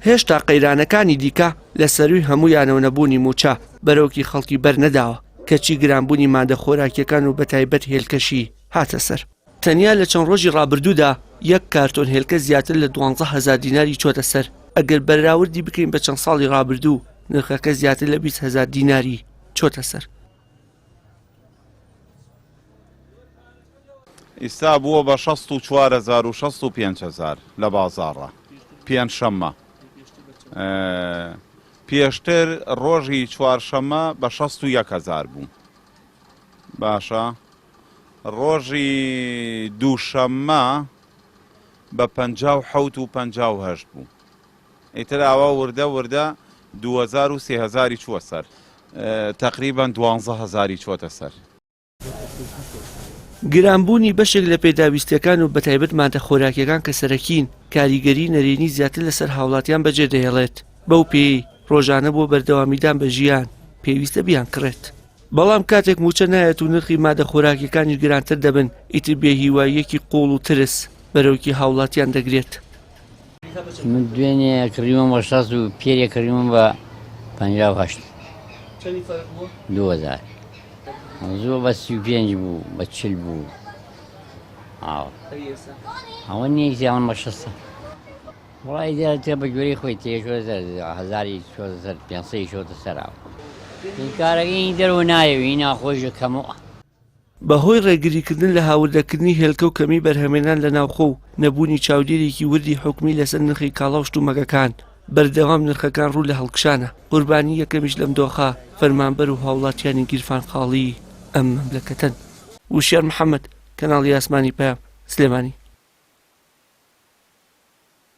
هێشتا قەیرانەکانی دیکە لە سەروی هەمویانەوە نەبوونی موچە بەرەوکی خەڵکی بەرنەداوە کەچی گرانبوونی مادە خۆراکیەکان و بەتایبەت هێلکەشی هاتە سەر. تەنیا لە چەند ڕۆژی ڕابردوودا یەک کارتۆن هێلکە زیاتر لە 12,000 دیناری چۆتە سەر. ئەگەر بەراوردی بکەین بە چەند ساڵی ڕابردوو نرخەکە زیاتر لە 20,000 دیناری چۆتە سەر. ئێستا بووە بە 64,000 و 65,000 لە بازاڕە پێنجشەممە. پێشتر ڕۆژی چوارشەممە بە 61,000 بوو. باشە ڕۆژی دووشەممە بە 57 و 58 بوو. ئیتر ئاوا وردە 2,000 و 3,000 چووە سەر. تقریبان 12,000 چۆتە سەر. گرانبوونی بەشێک لە پێداویستەکان و بەتایبەت مادە خۆراکیەکان کە سەرەکین کاریگەری نەرێنی زیاتر لەسەر هاوڵاتیان بەجێدەهێڵێت. بەو پێی ڕۆژانە بۆ بەردەوامیدان بە ژیان پێویستە بیان کڕێت. بەڵام کاتێک موچە نایەت و نرخی مادە خۆراکیەکانی گرانتر دەبن ئیتر بێهیواییەکی قوڵ و ترس بەرەوکی هاوڵاتیان دەگرێت. من دوێنێ کڕیمە بە 60 و پێرێ کڕیمە بە 58. 2,000 زۆر بە 35 بوو بە 40 بوو. ئەوە نییە زیان بە 60. وڵی دیارەتە بە گوێرەی خۆی تێشۆ سەر 500 شۆتە سەراوە. کارەکەی دەرەوە نایەوی ناخۆشە کەمەوە. بەهۆی ڕێگریکردن لە هاوردەکردنی هێلکە و کەمی بەرهەمێنان لە ناوخۆ و نەبوونی چاودێرێکی وردی حکومی لەسەر نرخی کاڵا و شتومەکەکان بەردەوام نرخەکان ڕوو لە هەڵکشانە. قوربانی یەکەمیش لەم دۆخە فەرمانبەر و هاوڵاتیانی گیرفان خاڵی ئەم مەملەکەتن. وشێر محەممەد، کەناڵی ئاسمانی پەیام، سلێمانی.